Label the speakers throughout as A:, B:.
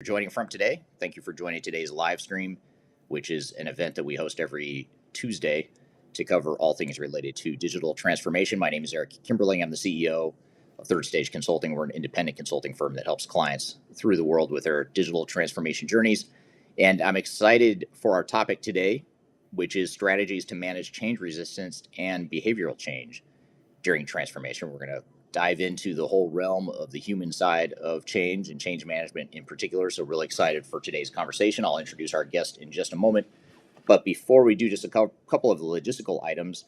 A: Joining from today. Thank you for joining today's live stream, which is an event that we host every Tuesday to cover all things related to digital transformation. My name is Eric Kimberling. I'm the CEO of Third Stage Consulting. We're an independent consulting firm that helps clients through the world with their digital transformation journeys. And I'm excited for our topic today, which is strategies to manage change resistance and behavioral change during transformation. We're going to dive into the whole realm of the human side of change and change management in particular. So, really excited for today's conversation. I'll introduce our guest in just a moment. But before we do, just a couple of the logistical items.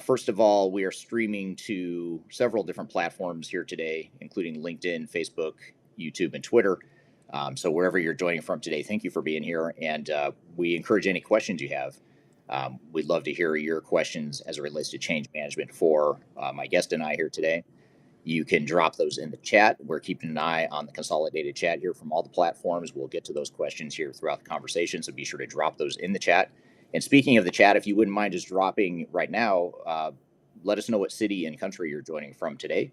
A: First of all, we are streaming to several different platforms here today, including LinkedIn, Facebook, YouTube, and Twitter. So, wherever you're joining from today, thank you for being here. And we encourage any questions you have. We'd love to hear your questions as it relates to change management for my guest and I here today. You can drop those in the chat. We're keeping an eye on the consolidated chat here from all the platforms. We'll get to those questions here throughout the conversation, so be sure to drop those in the chat. And speaking of the chat, if you wouldn't mind just dropping right now, let us know what city and country you're joining from today.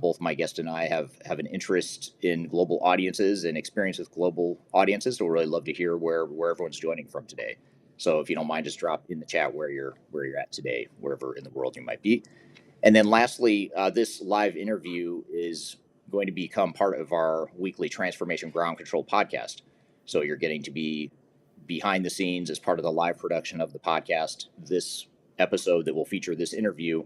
A: Both my guest and I have an interest in global audiences and experience with global audiences, so we'd really love to hear where everyone's joining from today. So if you don't mind, just drop in the chat where you're at today, wherever in the world you might be. And then lastly, this live interview is going to become part of our weekly Transformation Ground Control podcast. So you're getting to be behind the scenes as part of the live production of the podcast. This episode that will feature this interview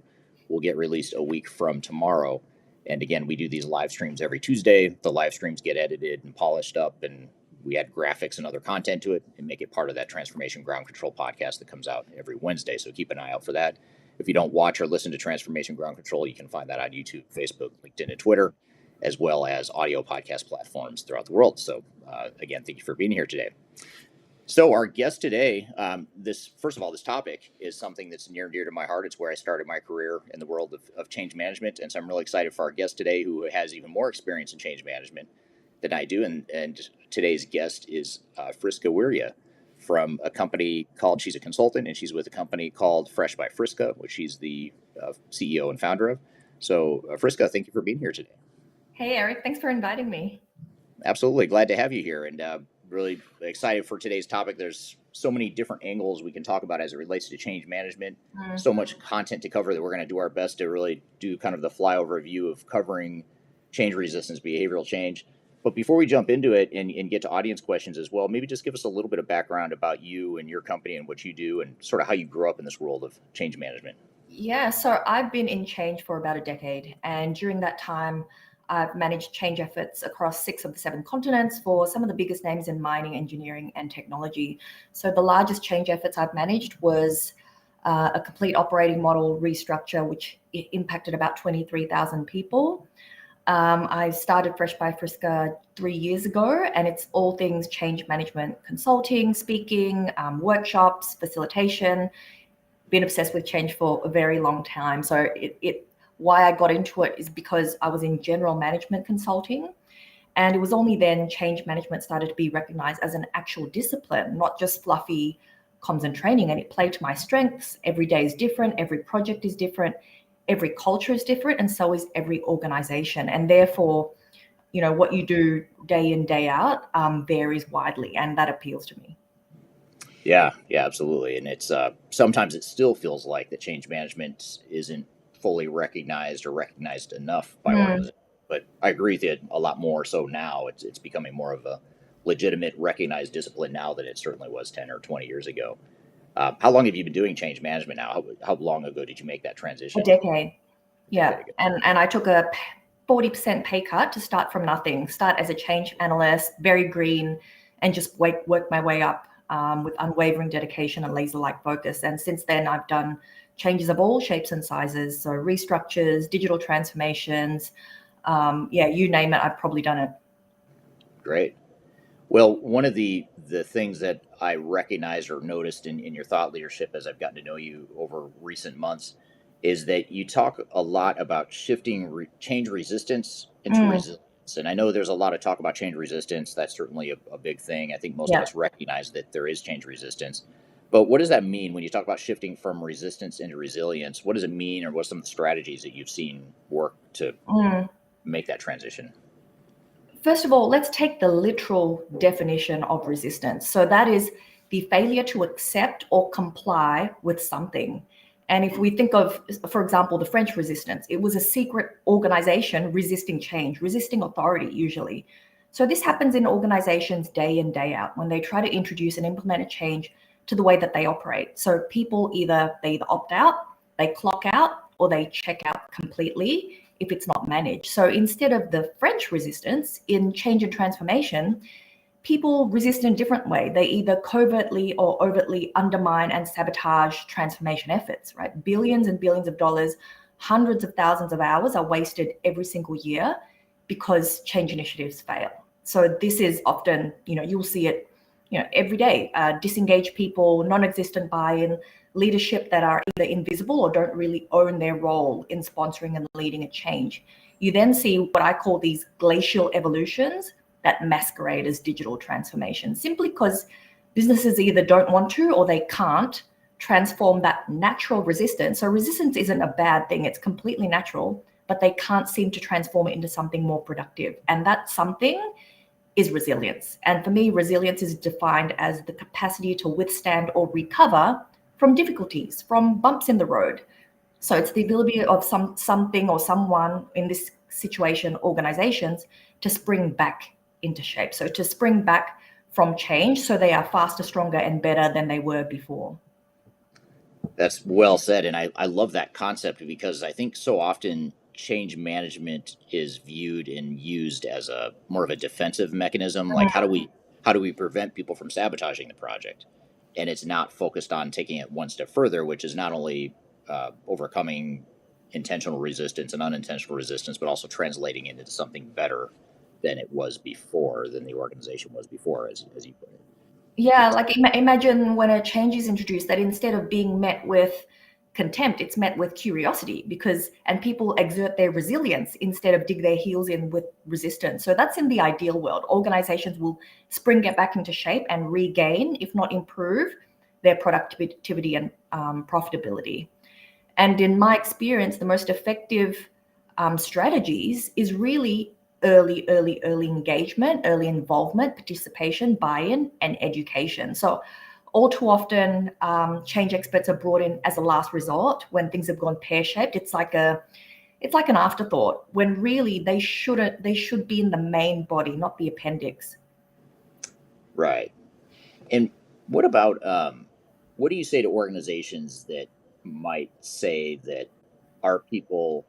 A: will get released a week from tomorrow. And again, we do these live streams every Tuesday. The live streams get edited and polished up, and we add graphics and other content to it and make it part of that Transformation Ground Control podcast that comes out every Wednesday. So keep an eye out for that. If you don't watch or listen to Transformation Ground Control, you can find that on YouTube, Facebook, LinkedIn, and Twitter, as well as audio podcast platforms throughout the world. So again, thank you for being here today. So our guest today, first of all, this topic is something that's near and dear to my heart. It's where I started my career in the world of change management. And so I'm really excited for our guest today, who has even more experience in change management than I do. And today's guest is Friska Wirya from a company called, she's a consultant, and she's with a company called Fresh by Friska, which she's the CEO and founder of. So Friska, thank you for being here today.
B: Hey, Eric, thanks for inviting me.
A: Absolutely. Glad to have you here, and really excited for today's topic. There's so many different angles we can talk about as it relates to change management. So much content to cover that we're going to do our best to really do kind of the flyover view of covering change resistance, behavioral change. But before we jump into it and get to audience questions as well, maybe just give us a little bit of background about you and your company and what you do and sort of how you grew up in this world of change management.
B: Yeah, so I've been in change for about a decade. And during that time, I've managed change efforts across 6 of the 7 continents for some of the biggest names in mining, engineering, and technology. So the largest change efforts I've managed was a complete operating model restructure, which impacted about 23,000 people. I started Fresh by Friska 3 years ago, and it's all things change management, consulting, speaking, workshops, facilitation. Been obsessed with change for a very long time. So why I got into it is because I was in general management consulting, and it was only then change management started to be recognized as an actual discipline, not just fluffy comms and training. And it played to my strengths. Every day is different. Every project is different. Every culture is different, and so is every organization. And therefore, what you do day in, day out varies widely, and that appeals to me.
A: Yeah, absolutely. And it's sometimes it still feels like the change management isn't fully recognized or recognized enough by organizations. But I agree with you a lot more so now. It's becoming more of a legitimate, recognized discipline now than it certainly was 10 or 20 years ago. How long have you been doing change management now? How long ago did you make that transition?
B: A decade. Yeah. And I took a 40% pay cut to start from nothing, start as a change analyst, very green, and just work my way up with unwavering dedication and laser-like focus. And since then, I've done changes of all shapes and sizes. So restructures, digital transformations, you name it, I've probably done it.
A: Great. Well, one of the things that I recognized or noticed in your thought leadership as I've gotten to know you over recent months is that you talk a lot about shifting change resistance into resilience. And I know there's a lot of talk about change resistance. That's certainly a big thing. I think most of us recognize that there is change resistance. But what does that mean when you talk about shifting from resistance into resilience? What does it mean, or what are some of the strategies that you've seen work to make that transition?
B: First of all, let's take the literal definition of resistance. So that is the failure to accept or comply with something. And if we think of, for example, the French resistance, it was a secret organization resisting change, resisting authority usually. So this happens in organizations day in, day out when they try to introduce and implement a change to the way that they operate. So people they either opt out, they clock out, or they check out completely if it's not managed. So instead of the French resistance in change and transformation, people resist in a different way. They either covertly or overtly undermine and sabotage transformation efforts, right? Billions and billions of dollars, hundreds of thousands of hours are wasted every single year because change initiatives fail. So this is often, you'll see it, every day. Disengaged people, non-existent buy-in, leadership that are either invisible or don't really own their role in sponsoring and leading a change. You then see what I call these glacial evolutions that masquerade as digital transformation, simply because businesses either don't want to or they can't transform that natural resistance. So resistance isn't a bad thing, it's completely natural, but they can't seem to transform it into something more productive. And that something is resilience. And for me, resilience is defined as the capacity to withstand or recover from difficulties, from bumps in the road. So it's the ability of something or someone, in this situation, organizations, to spring back into shape. So to spring back from change so they are faster, stronger, and better than they were before.
A: That's well said. And I love that concept because I think so often change management is viewed and used as a more of a defensive mechanism. Like how do we prevent people from sabotaging the project? And it's not focused on taking it one step further, which is not only overcoming intentional resistance and unintentional resistance, but also translating it into something better than it was before, than the organization was before, as you put it.
B: Yeah, like imagine when a change is introduced that instead of being met with contempt, it's met with curiosity and people exert their resilience instead of dig their heels in with resistance. So that's in the ideal world. Organizations will get back into shape and regain, if not improve, their productivity and profitability. And in my experience, the most effective strategies is really early engagement, early involvement, participation, buy-in, and education. So all too often, change experts are brought in as a last resort when things have gone pear-shaped. It's like an afterthought when really they should be in the main body, not the appendix.
A: Right. And what about what do you say to organizations that might say that our people?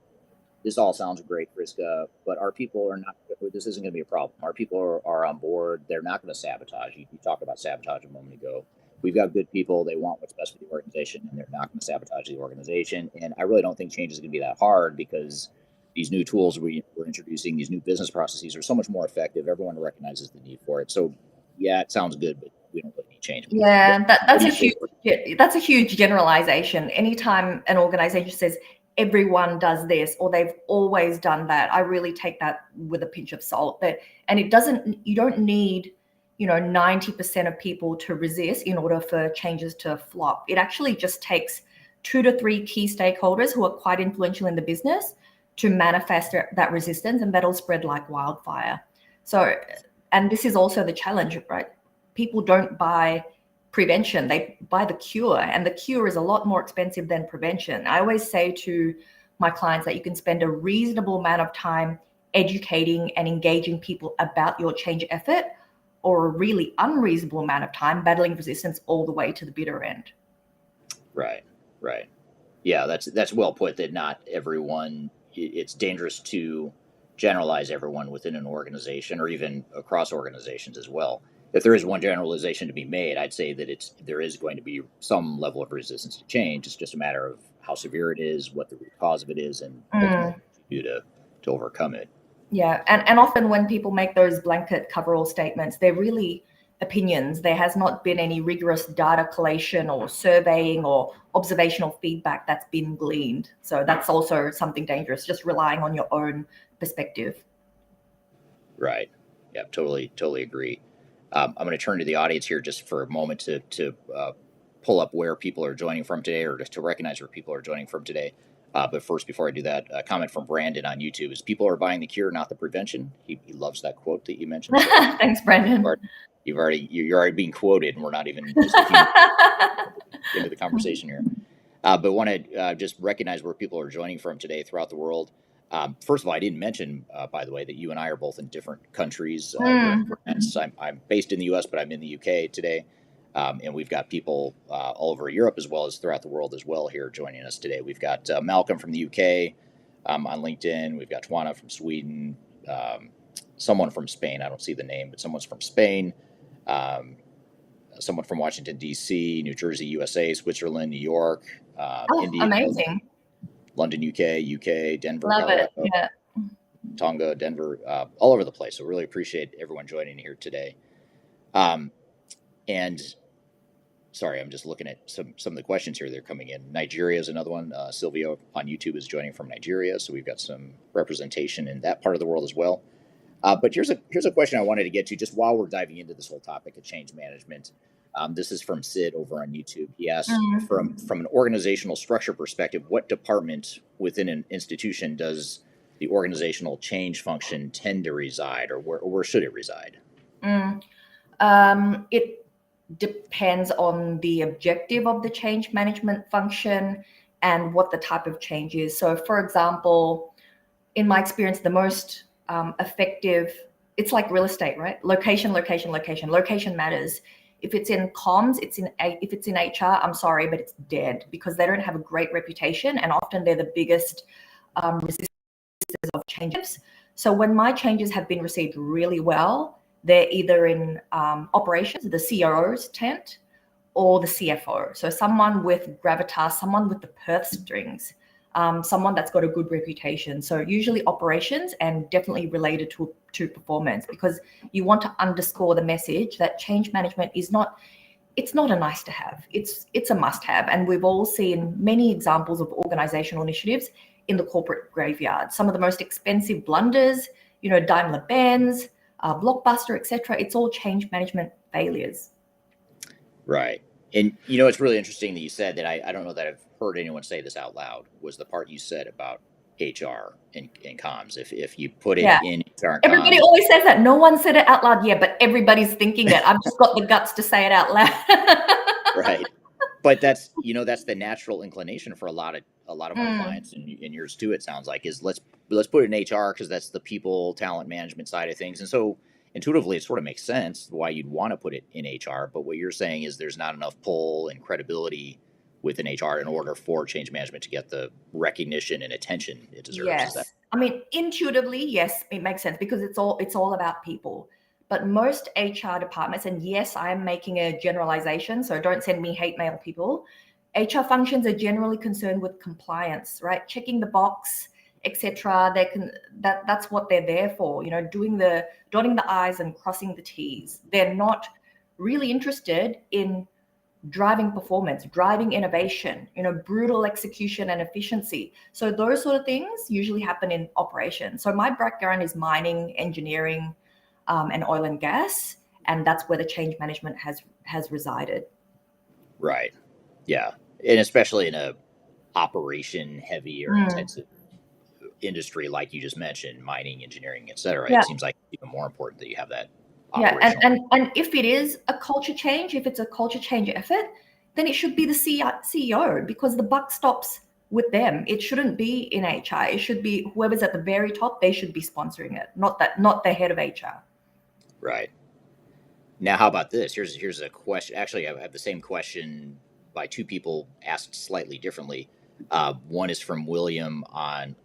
A: This all sounds great, Friska, but our people are not. This isn't going to be a problem. Our people are on board. They're not going to sabotage. You talked about sabotage a moment ago. We've got good people. They want what's best for the organization, and they're not going to sabotage the organization. And I really don't think change is going to be that hard because these new tools we're introducing, these new business processes, are so much more effective. Everyone recognizes the need for it. So, yeah, it sounds good, but we don't really need change.
B: Yeah, that's a huge generalization. Anytime an organization says everyone does this or they've always done that, I really take that with a pinch of salt. And you don't need 90% of people to resist in order for changes to flop. It actually just takes 2 to 3 key stakeholders who are quite influential in the business to manifest that resistance, and that'll spread like wildfire. So, and this is also the challenge, right? People don't buy prevention, they buy the cure, and the cure is a lot more expensive than prevention. I always say to my clients that you can spend a reasonable amount of time educating and engaging people about your change effort, or a really unreasonable amount of time battling resistance all the way to the bitter end.
A: Right. Yeah, that's well put. That not everyone. It's dangerous to generalize everyone within an organization or even across organizations as well. If there is one generalization to be made, I'd say that there is going to be some level of resistance to change. It's just a matter of how severe it is, what the root cause of it is, and what you do to overcome it.
B: Yeah, and often when people make those blanket coverall statements, they're really opinions. There has not been any rigorous data collation or surveying or observational feedback that's been gleaned. So that's also something dangerous, just relying on your own perspective.
A: Right. Yeah, totally agree. I'm going to turn to the audience here just for a moment to pull up where people are joining from today, or just to recognize where people are joining from today. But first, before I do that, a comment from Brandon on YouTube is people are buying the cure, not the prevention. He loves that quote that you mentioned. So
B: Thanks, Brandon.
A: you're already being quoted, and we're not even just a few into the conversation here. But want to just recognize where people are joining from today throughout the world. First of all, I didn't mention, by the way, that you and I are both in different countries. I'm based in the U.S., but I'm in the U.K. today. And we've got people all over Europe as well as throughout the world as well here joining us today. We've got Malcolm from the UK on LinkedIn. We've got Twana from Sweden. Someone from Spain. I don't see the name, but someone's from Spain. Someone from Washington, D.C., New Jersey, USA, Switzerland, New York, India,
B: amazing.
A: London, UK, Denver,
B: Love
A: Colorado,
B: it. Yeah.
A: Tonga, Denver, all over the place. So really appreciate everyone joining here today. And sorry, I'm just looking at some of the questions here that are coming in. Nigeria is another one. Silvio on YouTube is joining from Nigeria, so we've got some representation in that part of the world as well. But here's a question I wanted to get to just while we're diving into this whole topic of change management. This is from Sid over on YouTube. He asks, from an organizational structure perspective, what department within an institution does the organizational change function tend to reside, or where should it reside?
B: It depends on the objective of the change management function and what the type of change is. So, for example, in my experience, the most effective, it's like real estate, right? Location matters. If it's in comms, if it's in HR, I'm sorry, but it's dead because they don't have a great reputation, and often they're the biggest resistors of changes. So when my changes have been received really well, they're either in operations, the COO's tent, or the CFO. So someone with gravitas, someone with the purse strings, someone that's got a good reputation. So usually operations, and definitely related to performance, because you want to underscore the message that change management is not, it's not a nice to have, it's a must have. And we've all seen many examples of organizational initiatives in the corporate graveyard. Some of the most expensive blunders, Daimler-Benz, Blockbuster, etc. It's all change management failures.
A: Right. And it's really interesting that you said that. I don't know that I've heard anyone say this out loud, was the part you said about HR and comms. If you put it in HR and
B: everybody
A: comms,
B: always says that. No one said it out loud yet, but everybody's thinking it. I've just got the guts to say it out loud.
A: Right. But that's the natural inclination for a lot of our clients, and yours too, it sounds like, is let's put it in HR because that's the people talent management side of things. And so intuitively it sort of makes sense why you'd want to put it in HR. But what you're saying is there's not enough pull and credibility within HR in order for change management to get the recognition and attention it deserves.
B: Yes. I mean, intuitively, yes, it makes sense because it's all about people. But most HR departments, and yes, I'm making a generalization, so don't send me hate mail, people. HR functions are generally concerned with compliance, right? Checking the box, etc. That's what they're there for, dotting the I's and crossing the T's. They're not really interested in driving performance, driving innovation, brutal execution and efficiency. So those sort of things usually happen in operations. So my background is mining, engineering, and oil and gas, and that's where the change management has resided.
A: Right. Yeah, and especially in a operation heavy or intensive industry like you just mentioned, mining, engineering, etc. It seems like it's even more important that you have that.
B: Yeah, and if it is a culture change, if it's a culture change effort, then it should be the CEO, because the buck stops with them. It shouldn't be in HR. It should be whoever's at the very top. They should be sponsoring it, not the head of HR.
A: Right. Now, how about this? Here's a question. Actually, I have the same question by two people asked slightly differently. One is from William on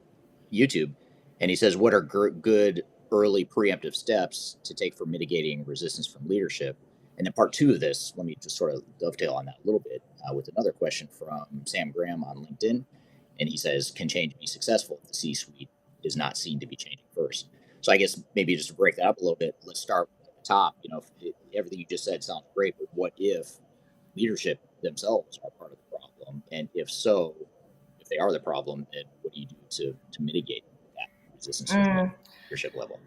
A: YouTube, and he says, "What are good early preemptive steps to take for mitigating resistance from leadership?" And then part two of this, let me just sort of dovetail on that a little bit with another question from Sam Graham on LinkedIn, and he says, "Can change be successful if the C-suite is not seen to be changing first?" So I guess maybe just to break that up a little bit, let's start at the top. Everything you just said sounds great, but what if leadership themselves are part of the problem? And if so, if they are the problem, then what do you do to mitigate that resistance from leadership level?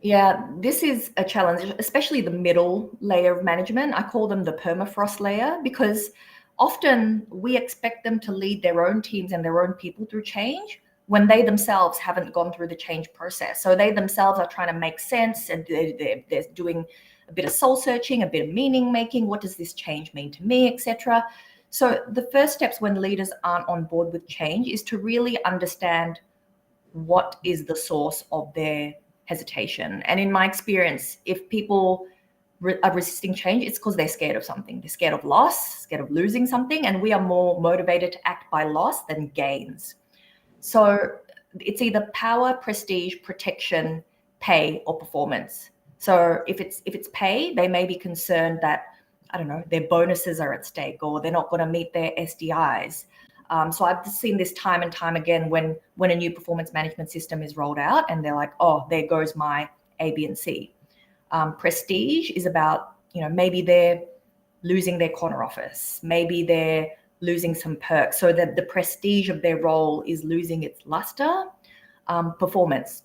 B: Yeah, this is a challenge, especially the middle layer of management. I call them the permafrost layer, because often we expect them to lead their own teams and their own people through change when they themselves haven't gone through the change process. So they themselves are trying to make sense, and they're doing a bit of soul searching, a bit of meaning making. What does this change mean to me, etc. So the first steps when leaders aren't on board with change is to really understand what is the source of their hesitation. And in my experience, if people are resisting change, it's because they're scared of something. They're scared of loss, scared of losing something, and we are more motivated to act by loss than gains. So it's either power, prestige, protection, pay, or performance. So if it's pay, they may be concerned that, I don't know, their bonuses are at stake, or they're not going to meet their SDIs. So I've seen this time and time again when a new performance management system is rolled out, and they're like, oh, there goes my A, B, and C. Prestige is about, maybe they're losing their corner office, maybe they're losing some perks, so that the prestige of their role is losing its luster. Performance.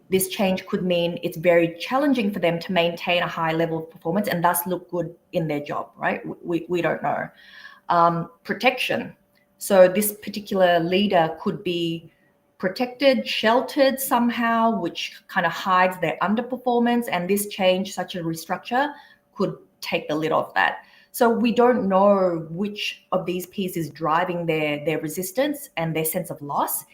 B: This change could mean it's very challenging for them to maintain a high level of performance and thus look good in their job, right? We don't know. Protection. So this particular leader could be protected, sheltered somehow, which kind of hides their underperformance. And this change, such a restructure, could take the lid off that. So we don't know which of these pieces is driving their resistance and their sense of loss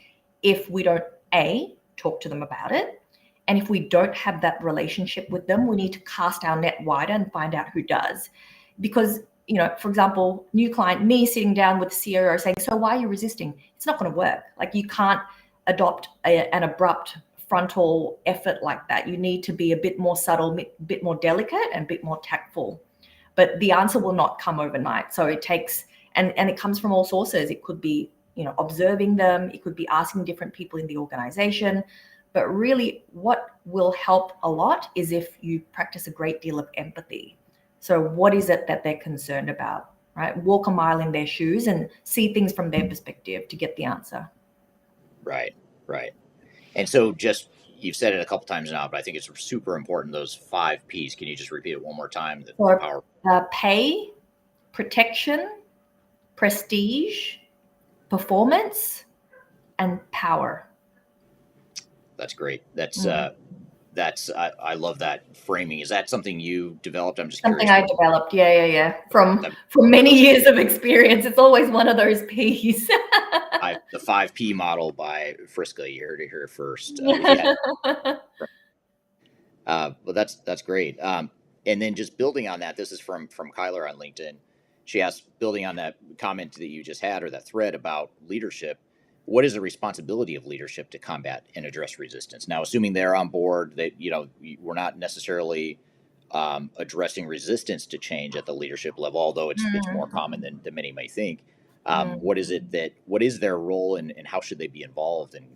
B: if we don't, A, talk to them about it. And if we don't have that relationship with them, we need to cast our net wider and find out who does. Because, for example, new client, me sitting down with the CEO saying, so why are you resisting? It's not going to work. Like, you can't adopt an abrupt frontal effort like that. You need to be a bit more subtle, a bit more delicate, and a bit more tactful. But the answer will not come overnight. So it takes, and it comes from all sources. It could be, observing them. It could be asking different people in the organization. But really, what will help a lot is if you practice a great deal of empathy. So what is it that they're concerned about, right? Walk a mile in their shoes and see things from their perspective to get the answer.
A: Right. And so you've said it a couple times now, but I think it's super important, those 5 Ps. Can you just repeat it one more time? The power.
B: Pay, protection, prestige, performance, and power.
A: That's great. I love that framing. Is that something you developed? I'm just
B: something
A: curious.
B: I developed. Yeah. From many years of experience. It's always one of those Ps.
A: The 5P model by Friska. You heard it here first. But that's great. And then just building on that, this is from Kyler on LinkedIn. She asked, building on that comment that you just had, or that thread about leadership, what is the responsibility of leadership to combat and address resistance? Now, assuming they're on board, that we're not necessarily addressing resistance to change at the leadership level, although it's more common than many may think. What is their role, and how should they be involved in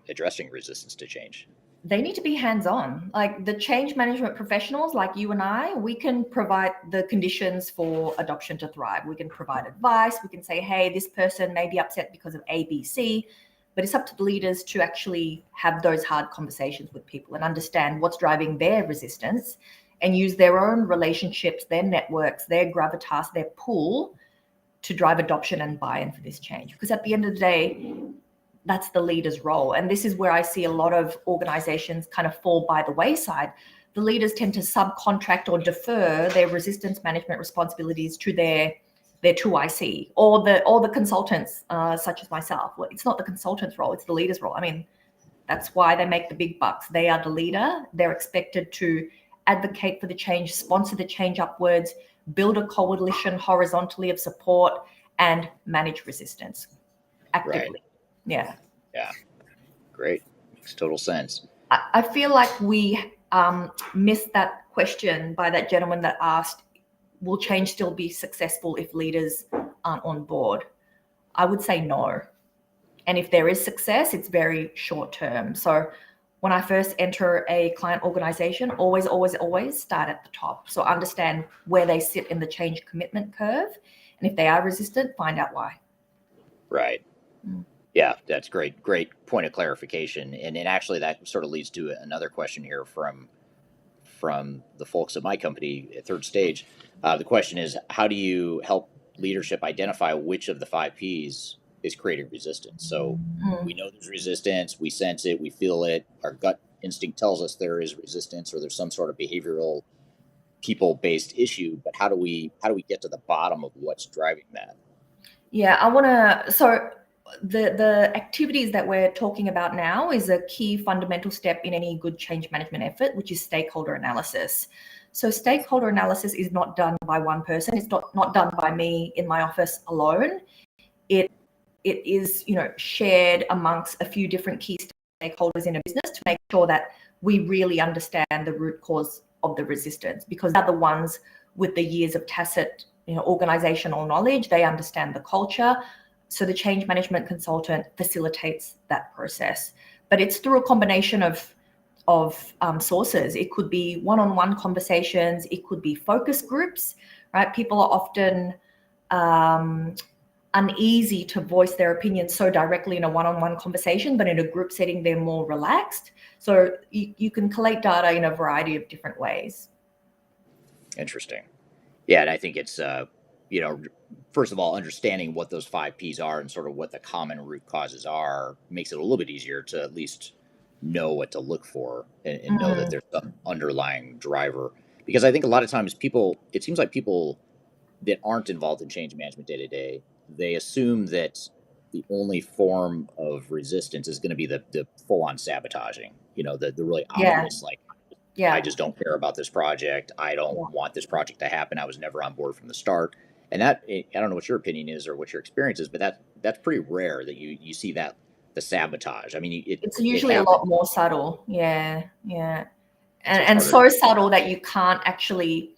A: addressing resistance to change?
B: They need to be hands-on. Like the change management professionals like you and I, we can provide the conditions for adoption to thrive. We can provide advice. We can say, hey, this person may be upset because of A, B, C, but it's up to the leaders to actually have those hard conversations with people and understand what's driving their resistance and use their own relationships, their networks, their gravitas, their pull to drive adoption and buy-in for this change. Because at the end of the day, that's the leader's role. And this is where I see a lot of organizations kind of fall by the wayside. The leaders tend to subcontract or defer their resistance management responsibilities to their 2IC or the consultants, such as myself. Well, it's not the consultant's role, it's the leader's role. I mean, that's why they make the big bucks. They are the leader. They're expected to advocate for the change, sponsor the change upwards, build a coalition horizontally of support, and manage resistance actively.
A: Right.
B: Yeah.
A: Great. Makes total sense.
B: I feel like we missed that question by that gentleman that asked, will change still be successful if leaders aren't on board? I would say no. And if there is success, it's very short term. So when I first enter a client organization, always start at the top. So understand where they sit in the change commitment curve. And if they are resistant, find out why.
A: Right. Yeah, that's great. Great point of clarification. And actually that sort of leads to another question here from the folks at my company at Third Stage. The question is, how do you help leadership identify which of the 5 Ps is creating resistance. So we know there's resistance, we sense it, we feel it, our gut instinct tells us there is resistance or there's some sort of behavioral people-based issue, but how do we get to the bottom of what's driving that?
B: Yeah, so the activities that we're talking about now is a key fundamental step in any good change management effort, which is stakeholder analysis. So stakeholder analysis is not done by one person. It's not done by me in my office alone. It is, shared amongst a few different key stakeholders in a business to make sure that we really understand the root cause of the resistance, because they're the ones with the years of tacit, organizational knowledge. They understand the culture. So the change management consultant facilitates that process. But it's through a combination of sources. It could be one-on-one conversations. It could be focus groups, right? People are often uneasy to voice their opinions so directly in a one-on-one conversation, but in a group setting, they're more relaxed. So you can collate data in a variety of different ways.
A: Interesting. Yeah, and I think it's first of all, understanding what those 5 Ps are and sort of what the common root causes are makes it a little bit easier to at least know what to look for and know that there's some underlying driver. Because I think a lot of times it seems like people that aren't involved in change management day to day, they assume that the only form of resistance is going to be the full on sabotaging, the really obvious, like, I just don't care about this project. I don't want this project to happen. I was never on board from the start. And that, I don't know what your opinion is or what your experience is, but that's pretty rare that you see that, the sabotage. I mean,
B: it's usually a lot more subtle. Yeah. And so subtle that you can't actually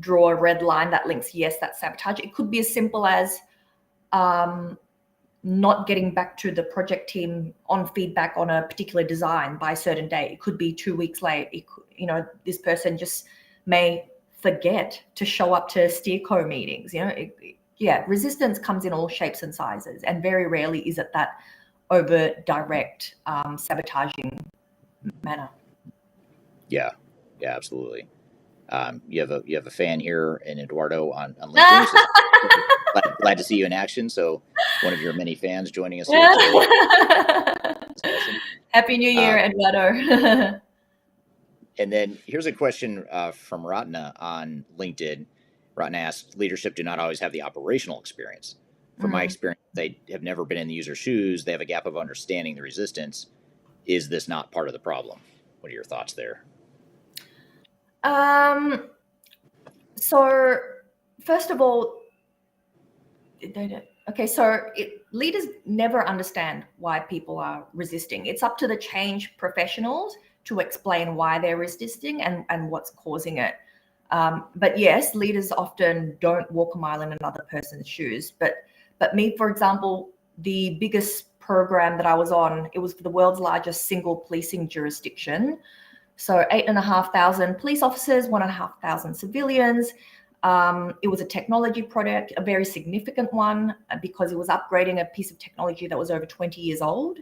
B: draw a red line that links, yes, that's sabotage. It could be as simple as not getting back to the project team on feedback on a particular design by a certain date. It could be 2 weeks late. It could, this person just may forget to show up to steerco meetings. Resistance comes in all shapes and sizes, and very rarely is it that overt, direct, sabotaging manner.
A: Yeah, absolutely. You have a fan here in Eduardo on LinkedIn. So glad to see you in action. So one of your many fans joining us here today. Awesome.
B: Happy New Year, Eduardo.
A: And then here's a question from Ratna on LinkedIn. Ratna asked, leadership do not always have the operational experience. From my experience, they have never been in the user's shoes. They have a gap of understanding the resistance. Is this not part of the problem? What are your thoughts there?
B: So first of all, leaders never understand why people are resisting. It's up to the change professionals to explain why they're resisting and what's causing it. But yes, leaders often don't walk a mile in another person's shoes. But me, for example, the biggest program that I was on, it was for the world's largest single policing jurisdiction. So 8,500 police officers, 1,500 civilians. It was a technology project, a very significant one, because it was upgrading a piece of technology that was over 20 years old.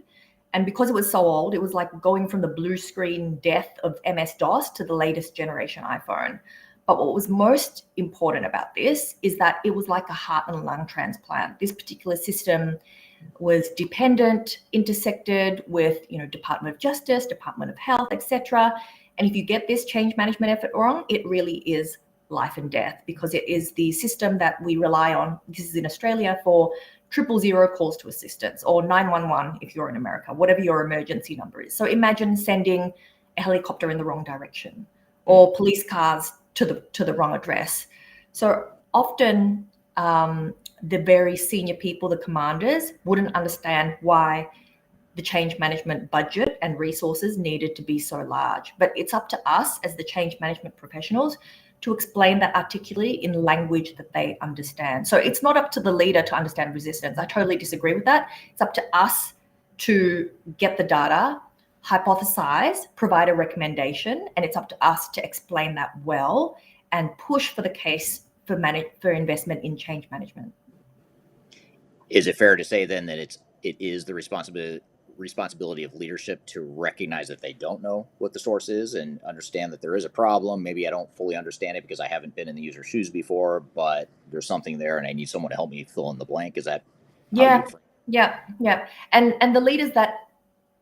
B: And because it was so old, it was like going from the blue screen death of MS-DOS to the latest generation iPhone. But what was most important about this is that it was like a heart and lung transplant. This particular system was dependent, intersected with, Department of Justice, Department of Health, etc. And if you get this change management effort wrong, it really is life and death, because it is the system that we rely on. This is in Australia for 000 calls to assistance, or 911 if you're in America, whatever your emergency number is. So imagine sending a helicopter in the wrong direction, or police cars to the wrong address. So often the very senior people, the commanders, wouldn't understand why the change management budget and resources needed to be so large. But it's up to us as the change management professionals to explain that articulately in language that they understand. So it's not up to the leader to understand resistance. I totally disagree with that. It's up to us to get the data, hypothesize, provide a recommendation, and it's up to us to explain that well and push for the case for investment in change management.
A: Is it fair to say then that it is the responsibility of leadership to recognize that they don't know what the source is and understand that there is a problem. Maybe I don't fully understand it because I haven't been in the user's shoes before, but there's something there and I need someone to help me fill in the blank. Is that how
B: Yeah,
A: you frame?
B: yeah. And the leaders that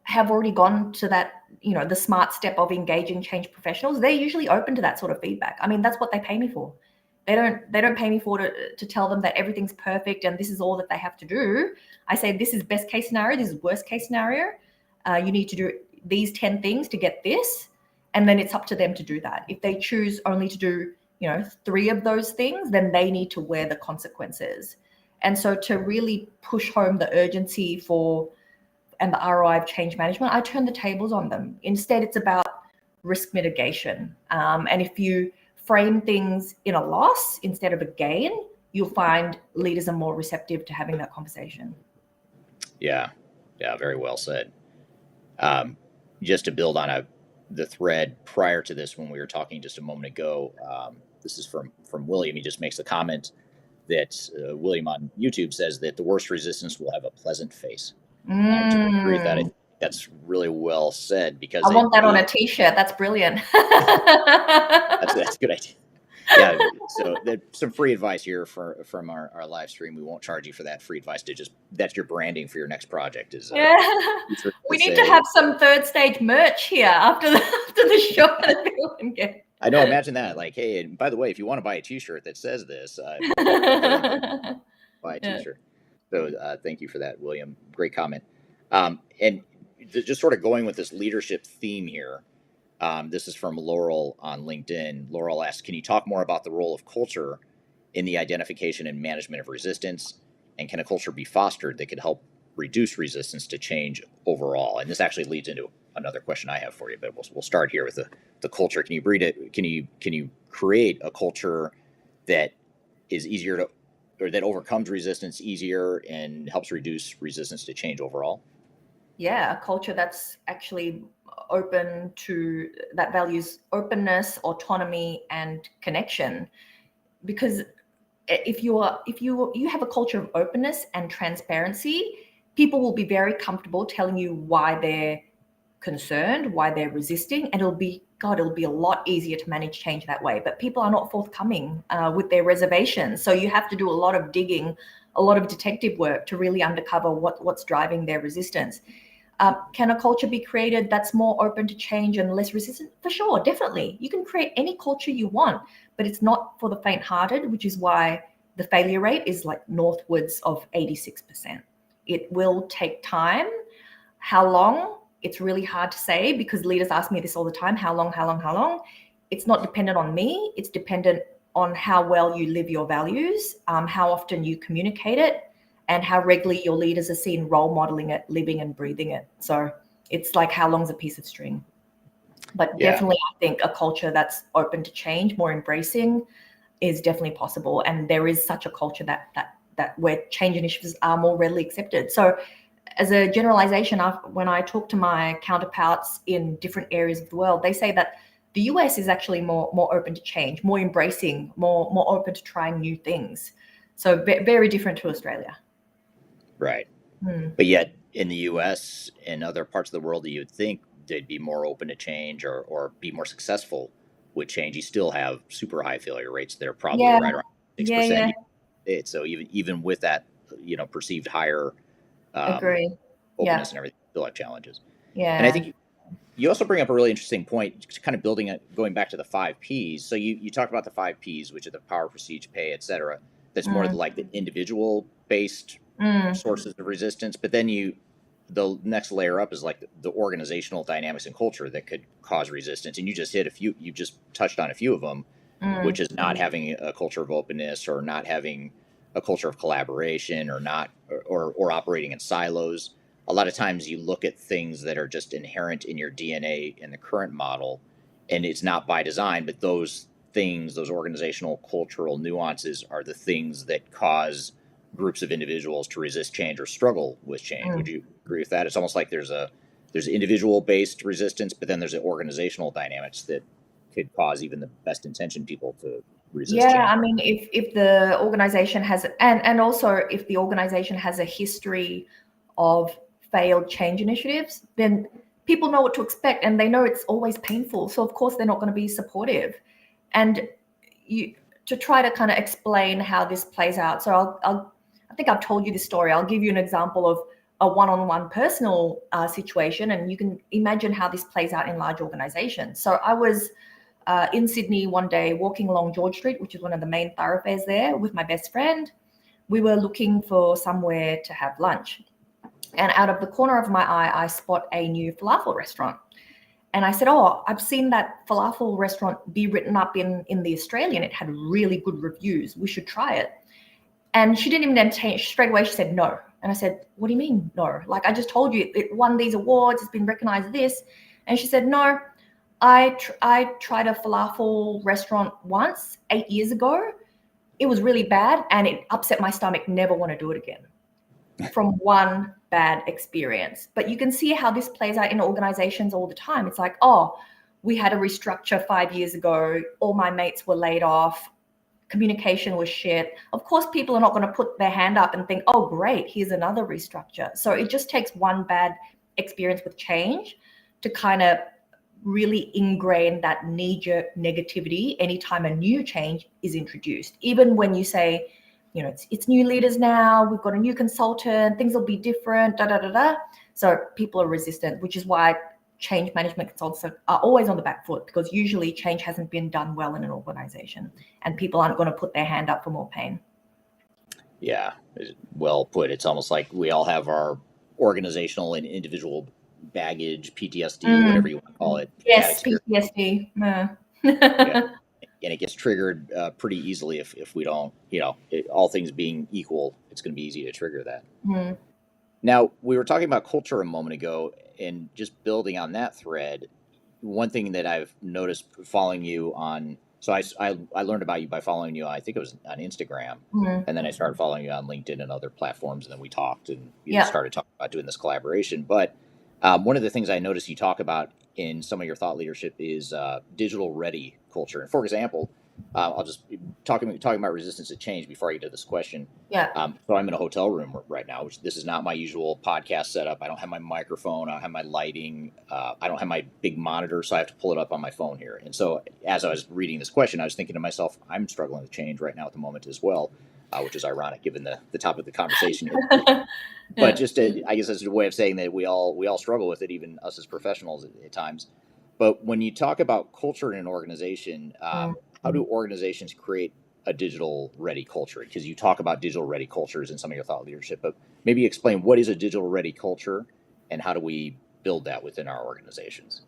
B: have already gone to that, the smart step of engaging change professionals, they're usually open to that sort of feedback. I mean, that's what they pay me for. They don't pay me for to tell them that everything's perfect and this is all that they have to do. I say, this is best case scenario, this is worst case scenario. You need to do these 10 things to get this. And then it's up to them to do that. If they choose only to do, 3 of those things, then they need to wear the consequences. And so to really push home the urgency and the ROI of change management, I turn the tables on them. Instead, it's about risk mitigation. And if you frame things in a loss instead of a gain, you'll find leaders are more receptive to having that conversation.
A: Yeah, very well said. Just to build on the thread prior to this, when we were talking just a moment ago, this is from William. He just makes the comment that William on YouTube says that the worst resistance will have a pleasant face. To agree with that, I think that's really well said, because
B: I want that on a t-shirt. That's brilliant.
A: That's a good idea. Yeah, so there's some free advice here from our live stream. We won't charge you for that free advice. That's your branding for your next project.
B: We need to have some third stage merch here after the show that people can get.
A: I know. Imagine that. Like, hey, and by the way, if you want to buy a T-shirt that says this, buy a T-shirt. So thank you for that, William. Great comment. And just sort of going with this leadership theme here. This is from Laurel on LinkedIn. Laurel asks, can you talk more about the role of culture in the identification and management of resistance? And can a culture be fostered that could help reduce resistance to change overall? And this actually leads into another question I have for you, but we'll start here with the culture. Can you breed it? Can you create a culture that is easier to, or that overcomes resistance easier and helps reduce resistance to change overall?
B: Yeah, a culture that's actually open to, that values openness, autonomy, and connection. Because if you have a culture of openness and transparency, people will be very comfortable telling you why they're concerned, why they're resisting, and it'll be a lot easier to manage change that way. But people are not forthcoming with their reservations, so you have to do a lot of digging, a lot of detective work to really uncover what's driving their resistance. Can a culture be created that's more open to change and less resistant? For sure, definitely. You can create any culture you want, but it's not for the faint-hearted, which is why the failure rate is like northwards of 86%. It will take time. How long? It's really hard to say, because leaders ask me this all the time. How long? It's not dependent on me. It's dependent on how well you live your values, how often you communicate it, and how regularly your leaders are seen role modeling it, living and breathing it. So it's like, how long's a piece of string? But definitely, I think a culture that's open to change, more embracing, is definitely possible. And there is such a culture that where change initiatives are more readily accepted. So as a generalization, when I talk to my counterparts in different areas of the world, they say that the US is actually more open to change, more embracing, more open to trying new things. So very different to Australia.
A: Right. But yet in the US and other parts of the world that you would think they'd be more open to change or be more successful with change, you still have super high failure rates that are probably right around 6%. So even with that, perceived higher
B: Agree.
A: openness and everything, still have challenges.
B: Yeah.
A: And I think you also bring up a really interesting point, kind of going back to the 5 Ps. So you talk about the 5 Ps, which are the power, prestige, pay, etc. That's more like the individual based sources of resistance. But then the next layer up is like the organizational dynamics and culture that could cause resistance. And you just touched on a few of them, which is not having a culture of openness, or not having a culture of collaboration, or operating in silos. A lot of times you look at things that are just inherent in your DNA in the current model, and it's not by design, but those things, those organizational cultural nuances, are the things that cause groups of individuals to resist change or struggle with change. Would you agree with that? It's almost like there's individual based resistance, but then there's the organizational dynamics that could cause even the best intentioned people to resist change.
B: I mean, if the organization has, and also if the organization has a history of failed change initiatives, then people know what to expect and they know it's always painful. So of course they're not going to be supportive. And to try to kind of explain how this plays out. So I think I've told you this story. I'll give you an example of a one-on-one personal situation, and you can imagine how this plays out in large organizations. So I was in Sydney one day walking along George Street, which is one of the main thoroughfares there, with my best friend. We were looking for somewhere to have lunch. And out of the corner of my eye, I spot a new falafel restaurant. And I said, oh, I've seen that falafel restaurant be written up in the Australian. It had really good reviews. We should try it. And she didn't even entertain it. Straight away, she said no. And I said, what do you mean no? Like, I just told you it won these awards. It's been recognized this. And she said, no, I tried a falafel restaurant once 8 years ago. It was really bad and it upset my stomach. Never want to do it again. From one bad experience. But you can see how this plays out in organizations all the time. It's like, oh, we had a restructure 5 years ago. All my mates were laid off. Communication was shit. Of course, people are not going to put their hand up and think, oh, great, here's another restructure. So it just takes one bad experience with change to kind of really ingrain that knee-jerk negativity anytime a new change is introduced. Even when you say, you know, it's new leaders now, we've got a new consultant, things will be different, da, da, da, da. So people are resistant, which is why change management consultants are always on the back foot, because usually change hasn't been done well in an organization and people aren't going to put their hand up for more pain.
A: Yeah, well put. It's almost like we all have our organizational and individual baggage, PTSD, whatever you want to call it.
B: Yes, PTSD.
A: Yeah. And it gets triggered pretty easily if we don't, all things being equal, it's going to be easy to trigger that.
B: Mm.
A: Now, we were talking about culture a moment ago, and just building on that thread, one thing that I've noticed following you on, so I learned about you by following you, I think it was on Instagram, and then I started following you on LinkedIn and other platforms, and then we talked and started talking about doing this collaboration. But one of the things I noticed you talk about in some of your thought leadership is digital ready culture. And for example, I'll just talking about resistance to change before I get to this question.
B: Yeah.
A: So I'm in a hotel room right now, which this is not my usual podcast setup. I don't have my microphone. I don't have my lighting. I don't have my big monitor, so I have to pull it up on my phone here. And so as I was reading this question, I was thinking to myself, I'm struggling with change right now at the moment as well, which is ironic given the topic of the conversation here. But just I guess that's a way of saying that we all struggle with it, even us as professionals at times. But when you talk about culture in an organization, how do organizations create a digital ready culture? Because you talk about digital ready cultures in some of your thought leadership, but maybe explain what is a digital ready culture and how do we build that within our organizations?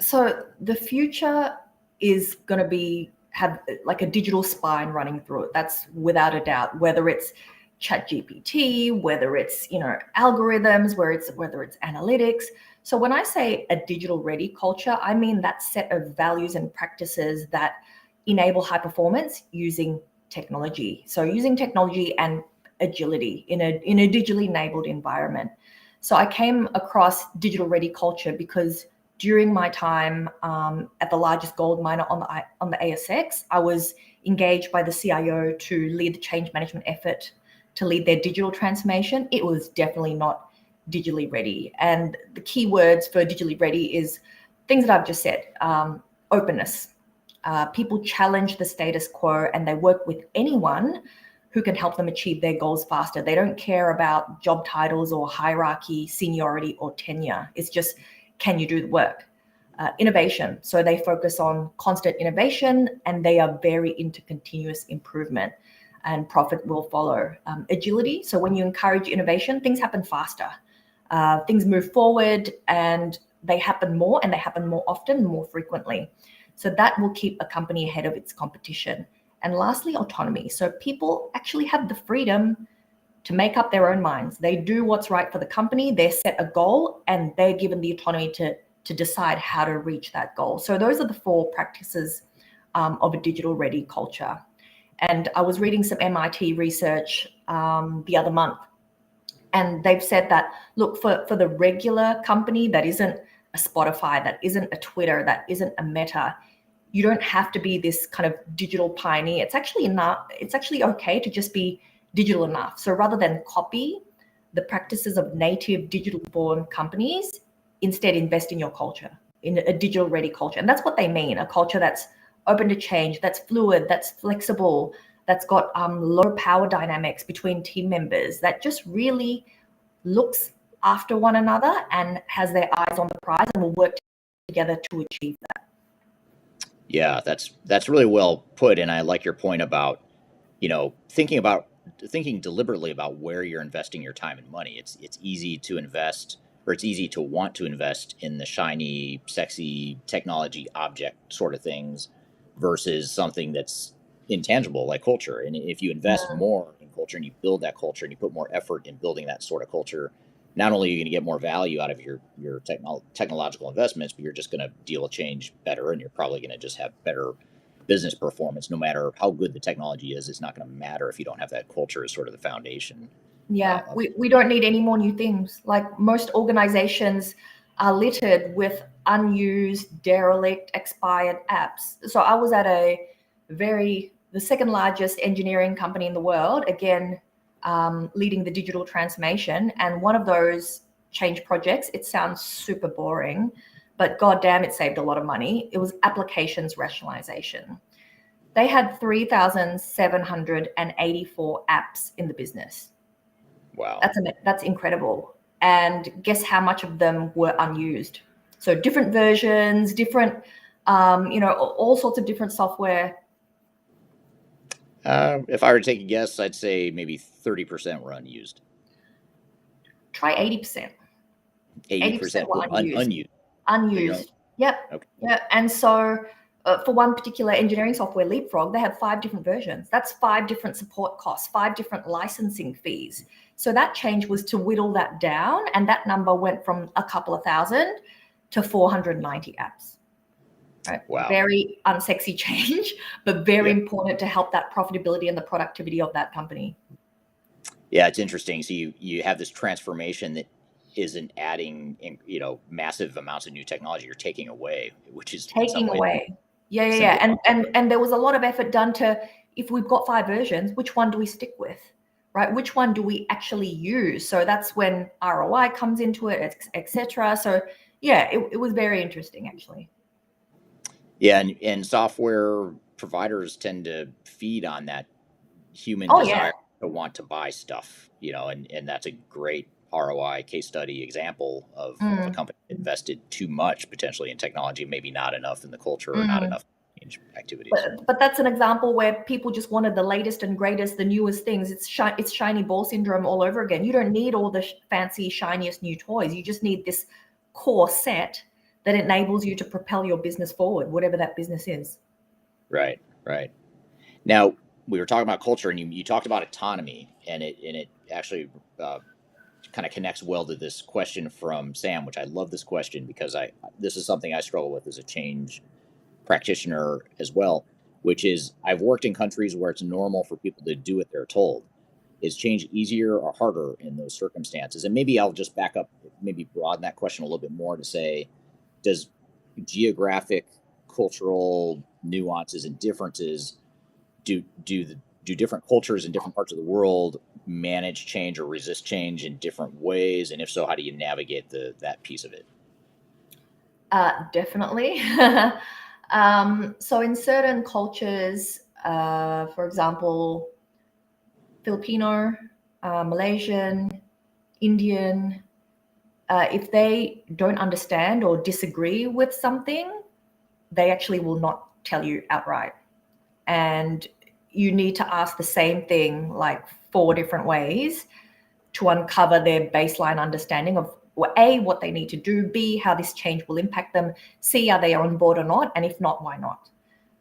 B: So the future is going to have like a digital spine running through it. That's without a doubt, whether it's ChatGPT, whether it's, algorithms, whether it's analytics. So when I say a digital ready culture, I mean that set of values and practices that enable high performance using technology. So using technology and agility in a digitally enabled environment. So I came across digital ready culture because during my time at the largest gold miner on the ASX, I was engaged by the CIO to lead the change management effort to lead their digital transformation. It was definitely not digitally ready. And the key words for digitally ready is things that I've just said. Openness. People challenge the status quo and they work with anyone who can help them achieve their goals faster. They don't care about job titles or hierarchy, seniority or tenure. It's just, can you do the work? Innovation. So they focus on constant innovation and they are very into continuous improvement, and profit will follow. Agility. So when you encourage innovation, things happen faster. Things move forward and they happen more and they happen more often, more frequently. So that will keep a company ahead of its competition. And lastly, autonomy. So people actually have the freedom to make up their own minds. They do what's right for the company. They set a goal and they're given the autonomy to decide how to reach that goal. So those are the 4 practices of a digital ready culture. And I was reading some MIT research the other month, and they've said that, look, for the regular company that isn't a Spotify, that isn't a Twitter, that isn't a Meta, you don't have to be this kind of digital pioneer. It's actually enough. It's actually okay to just be digital enough. So rather than copy the practices of native digital-born companies. Instead, invest in your culture, in a digital-ready culture. And that's what they mean, a culture that's open to change, that's fluid, that's flexible, that's got low power dynamics between team members, that just really looks after one another and has their eyes on the prize and will work together to achieve that.
A: Yeah, that's really well put, and I like your point about, thinking deliberately about where you're investing your time and money. It's easy to invest, or it's easy to want to invest in the shiny, sexy technology object sort of things versus something that's intangible like culture. And if you invest more in culture and you build that culture and you put more effort in building that sort of culture, not only are you going to get more value out of your technological investments, but you're just going to deal with change better, and you're probably going to just have better business performance. No matter how good the technology is, it's not going to matter if you don't have that culture as sort of the foundation.
B: Yeah, we don't need any more new things. Like, most organizations are littered with unused, derelict, expired apps. So I was at the second largest engineering company in the world, again, leading the digital transformation. And one of those change projects, it sounds super boring, but goddamn, it saved a lot of money. It was applications rationalization. They had 3,784 apps in the business.
A: Wow.
B: That's incredible. And guess how much of them were unused? So different versions, different, all sorts of different software.
A: If I were to take a guess, I'd say maybe 30% were unused.
B: Try 80%.
A: 80% were unused.
B: Unused. Yep.
A: Okay.
B: Yeah. And so for one particular engineering software, Leapfrog, they have 5 different versions. That's 5 different support costs, 5 different licensing fees. So that change was to whittle that down, and that number went from a couple of thousand to 490 apps. Right?
A: Wow.
B: Very unsexy change, but very important to help that profitability and the productivity of that company.
A: Yeah, it's interesting. So you have this transformation that isn't adding, massive amounts of new technology. You're taking away, which is
B: taking away. Yeah. And there was a lot of effort done to, if we've got 5 versions, which one do we stick with, right? Which one do we actually use? So that's when ROI comes into it, etc. So yeah, it was very interesting, actually.
A: Yeah, and software providers tend to feed on that human desire to want to buy stuff, and that's a great ROI case study example of a company that invested too much potentially in technology, maybe not enough in the culture or not enough change activities.
B: But that's an example where people just wanted the latest and greatest, the newest things. It's shiny ball syndrome all over again. You don't need all the fancy, shiniest new toys. You just need this core set that enables you to propel your business forward, whatever that business is.
A: Right. Now, we were talking about culture, and you talked about autonomy, and it actually kind of connects well to this question from Sam, which I love this question because this is something I struggle with as a change practitioner as well, which is I've worked in countries where it's normal for people to do what they're told. Is change easier or harder in those circumstances? And maybe I'll just back up, maybe broaden that question a little bit more to say, does geographic, cultural nuances and differences do different cultures in different parts of the world manage change or resist change in different ways? And if so, how do you navigate that piece of it?
B: Definitely. So in certain cultures, for example, Filipino, Malaysian, Indian, if they don't understand or disagree with something, they actually will not tell you outright. And you need to ask the same thing like 4 different ways to uncover their baseline understanding of A, what they need to do, B, how this change will impact them, C, are they on board or not, and if not, why not?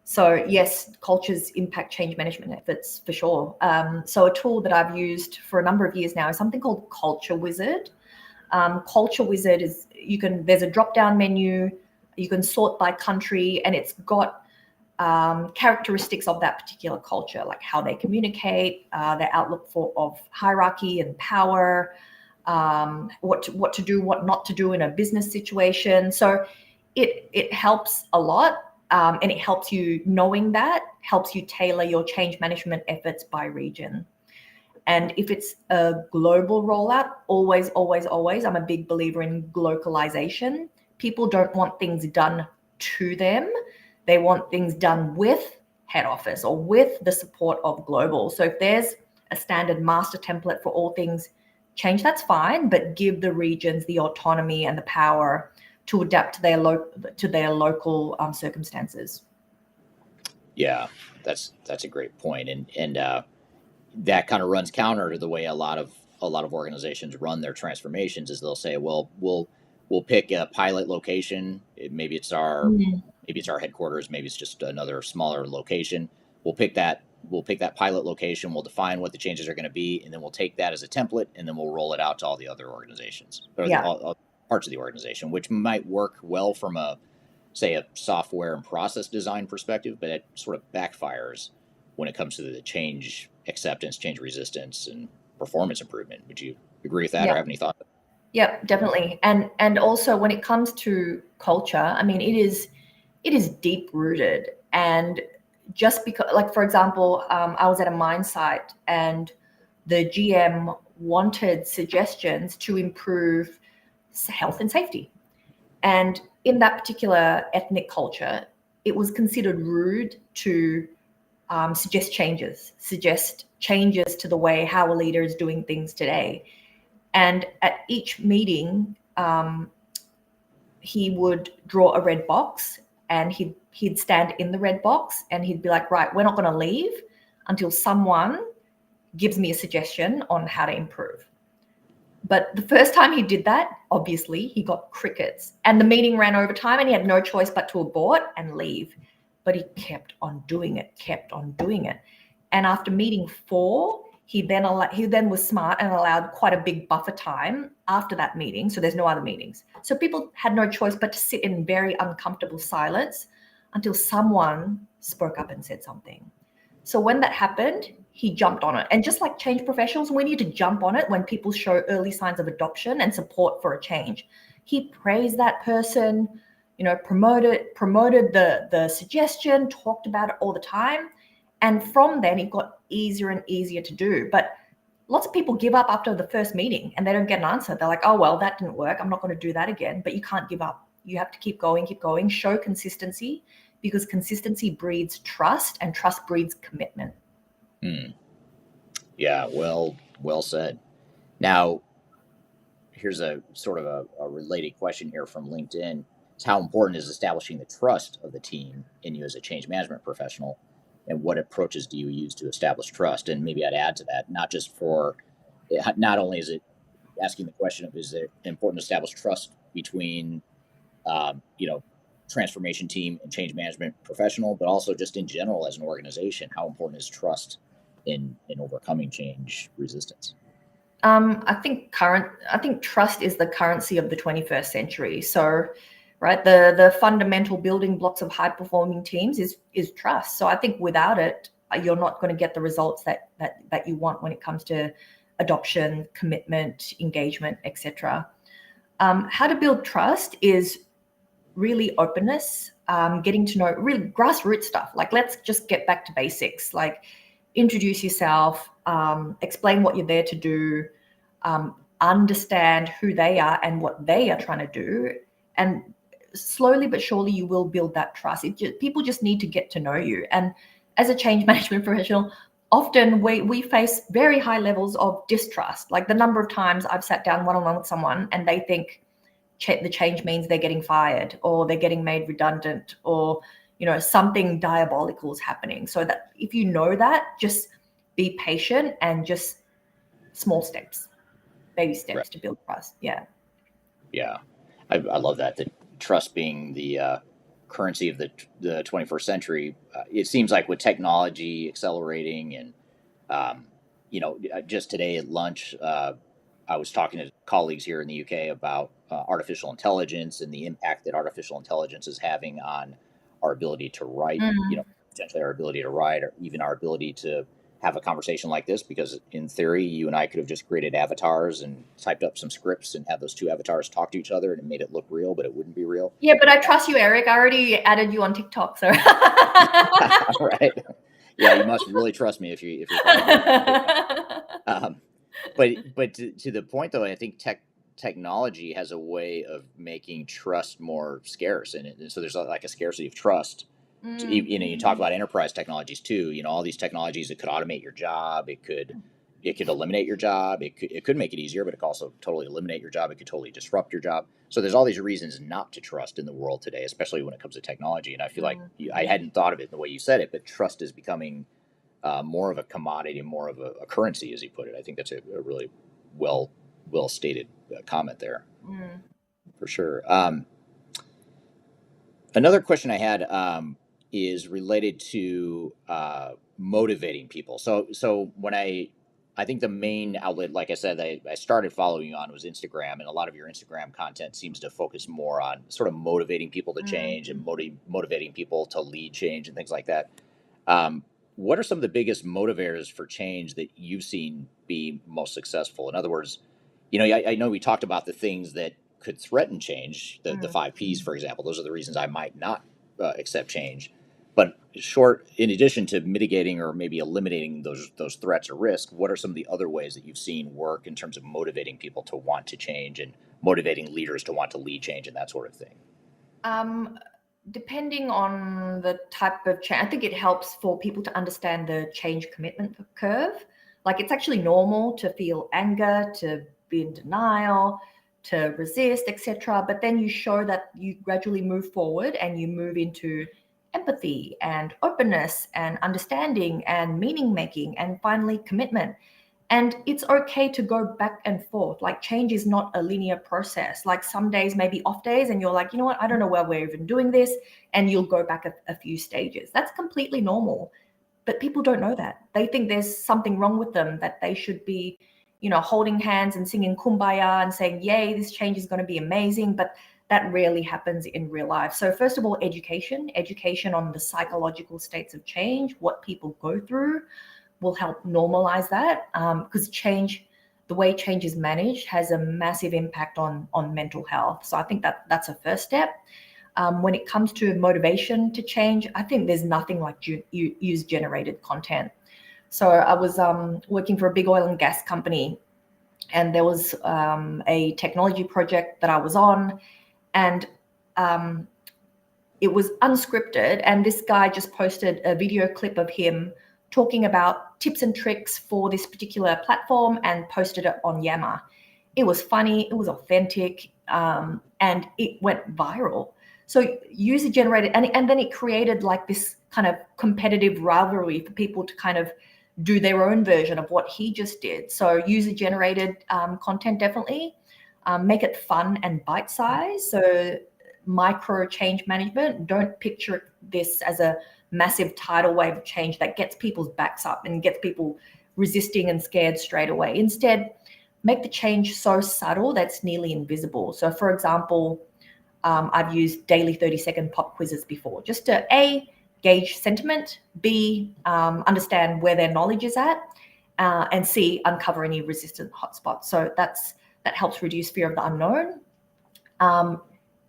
B: So yes, cultures impact change management efforts for sure. So a tool that I've used for a number of years now is something called Culture Wizard. Culture Wizard is, there's a drop-down menu, you can sort by country, and it's got characteristics of that particular culture, like how they communicate, their outlook of hierarchy and power, what to do, what not to do in a business situation. So it helps a lot, and it helps you, knowing that helps you tailor your change management efforts by region. And if it's a global rollout, always, always, always, I'm a big believer in glocalization. People don't want things done to them. They want things done with head office or with the support of global. So if there's a standard master template for all things change, that's fine, but give the regions the autonomy and the power to adapt to their local circumstances.
A: Yeah, that's a great point, and that kind of runs counter to the way a lot of organizations run their transformations. Is they'll say, well, we'll pick a pilot location. Maybe it's our headquarters. Maybe it's just another smaller location. We'll pick that. We'll pick that pilot location. We'll define what the changes are going to be, and then we'll take that as a template, and then we'll roll it out to all the other organizations or
B: Yeah.
A: all parts of the organization, which might work well from a software and process design perspective, but it sort of backfires when it comes to the change acceptance, change resistance, and performance improvement. Would you agree with that, or
B: Yeah.
A: have any thoughts?
B: Yep, definitely. And also when it comes to culture, I mean, it is deep rooted. And just because, like, for example, I was at a mine site and the GM wanted suggestions to improve health and safety. And in that particular ethnic culture, it was considered rude to suggest changes to the way how a leader is doing things today. And at each meeting, he would draw a red box and he'd stand in the red box and he'd be like, right, we're not going to leave until someone gives me a suggestion on how to improve. But the first time he did that, obviously, he got crickets. And the meeting ran over time and he had no choice but to abort and leave. But he kept on doing it. And after meeting 4, he then was smart and allowed quite a big buffer time after that meeting. So there's no other meetings. So people had no choice but to sit in very uncomfortable silence until someone spoke up and said something. So when that happened, he jumped on it. And just like change professionals, we need to jump on it when people show early signs of adoption and support for a change. He praised that person, promoted the suggestion, talked about it all the time. And from then it got easier and easier to do. But lots of people give up after the first meeting and they don't get an answer. They're like, oh, well, that didn't work. I'm not going to do that again. But you can't give up. You have to keep going, show consistency, because consistency breeds trust and trust breeds commitment.
A: Yeah, well said. Now, here's a sort of a related question here from LinkedIn. It's how important is establishing the trust of the team in you as a change management professional, and what approaches do you use to establish trust? And maybe I'd add to that, not only is it asking the question of is it important to establish trust between transformation team and change management professional, but also just in general as an organization, how important is trust in overcoming change resistance?
B: I think trust is the currency of the 21st century. So, right, the fundamental building blocks of high performing teams is trust. So I think without it, you're not going to get the results that you want when it comes to adoption, commitment, engagement, etc. How to build trust is really openness, getting to know really grassroots stuff. Like, let's just get back to basics. Like, introduce yourself, explain what you're there to do, understand who they are and what they are trying to do. And slowly but surely you will build that trust. People just need to get to know you. And as a change management professional, often we face very high levels of distrust. Like the number of times I've sat down one-on-one with someone and they think the change means they're getting fired or they're getting made redundant or something diabolical is happening. So that if you know that, just be patient and just small steps, baby steps, right, to build trust. Yeah.
A: I love that. The trust being the currency of the 21st century. It seems like with technology accelerating and just today at lunch, I was talking to colleagues here in the UK about artificial intelligence and the impact that artificial intelligence is having on our ability to write, potentially our ability to write, or even our ability to have a conversation like this, because in theory, you and I could have just created avatars and typed up some scripts and had those two avatars talk to each other and it made it look real, but it wouldn't be real.
B: Yeah, but I trust you, Eric. I already added you on TikTok, so.
A: Right. Yeah, you must really trust me if you're Um, but to the point though, I think technology has a way of making trust more scarce, and so there's like a scarcity of trust.
B: Mm,
A: You talk about enterprise technologies too. All these technologies that could automate your job. It could eliminate your job. It could make it easier, but it could also totally eliminate your job. It could totally disrupt your job. So there's all these reasons not to trust in the world today, especially when it comes to technology. And I feel like I hadn't thought of it the way you said it, but trust is becoming more of a commodity, more of a currency, as you put it. I think that's a really well well stated comment there
B: mm,
A: for sure. Another question I had is related to motivating people. So when I think the main outlet, like I said, I started following you on was Instagram, and a lot of your Instagram content seems to focus more on sort of motivating people to
B: mm.
A: change and motivating people to lead change and things like that. What are some of the biggest motivators for change that you've seen be most successful? In other words, I know we talked about the things that could threaten change, the
B: Mm.
A: five P's, for example. Those are the reasons I might not accept change. But in addition to mitigating or maybe eliminating those threats or risk, what are some of the other ways that you've seen work in terms of motivating people to want to change and motivating leaders to want to lead change and that sort of thing?
B: Um, Depending on the type of change, I think it helps for people to understand the change commitment curve. Like it's actually normal to feel anger, to be in denial, to resist, etc. But then you show that you gradually move forward and you move into empathy and openness and understanding and meaning making and finally commitment. And it's okay to go back and forth. Like change is not a linear process. Like some days may be off days and you're like, you know what, I don't know why we're even doing this. And you'll go back a few stages. That's completely normal. But people don't know that. They think there's something wrong with them, that they should be, holding hands and singing kumbaya and saying, yay, this change is going to be amazing. But that rarely happens in real life. So first of all, education on the psychological states of change, what people go through, will help normalize that, because the way change is managed has a massive impact on mental health. So I think that's a first step. When it comes to motivation to change, I think there's nothing like user generated content. So I was working for a big oil and gas company, and there was a technology project that I was on, and um, it was unscripted, and this guy just posted a video clip of him talking about tips and tricks for this particular platform and posted it on Yammer. It was funny, it was authentic, and it went viral. So user generated, and then it created like this kind of competitive rivalry for people to kind of do their own version of what he just did. So user generated content, definitely. Make it fun and bite sized. So micro change management, don't picture this as a massive tidal wave of change that gets people's backs up and gets people resisting and scared straight away. Instead, make the change so subtle that's nearly invisible. So for example, I've used daily 30-second pop quizzes before, just to A, gauge sentiment, B, understand where their knowledge is at, and C, uncover any resistant hotspots. So that helps reduce fear of the unknown.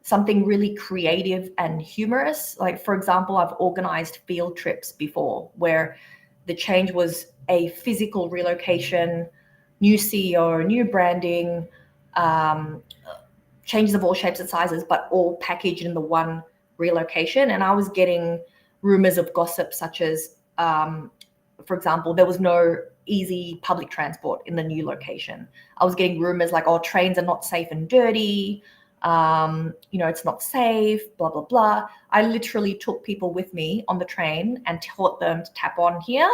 B: Something really creative and humorous. Like, for example, I've organized field trips before where the change was a physical relocation, new CEO, new branding, um, changes of all shapes and sizes, but all packaged in the one relocation. And I was getting rumors of gossip, such as, for example, there was no easy public transport in the new location. I was getting rumors like, oh, trains are not safe and dirty. It's not safe, blah, blah, blah. I literally took people with me on the train and taught them to tap on here,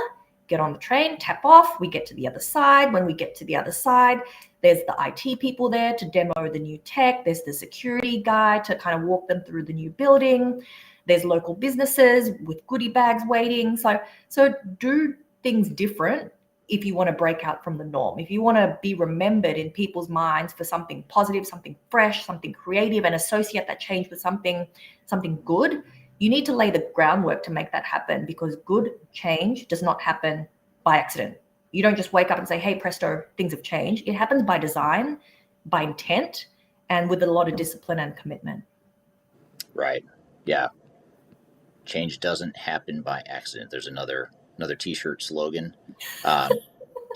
B: get on the train, tap off. We get to the other side. When we get to the other side, there's the IT people there to demo the new tech. There's the security guy to kind of walk them through the new building. There's local businesses with goodie bags waiting. So do things different if you want to break out from the norm. If you want to be remembered in people's minds for something positive, something fresh, something creative, and associate that change with something good, you need to lay the groundwork to make that happen, because good change does not happen by accident. You don't just wake up and say, hey, presto, things have changed. It happens by design, by intent, and with a lot of discipline and commitment.
A: Right. Yeah. Change doesn't happen by accident. There's another T-shirt slogan. Um,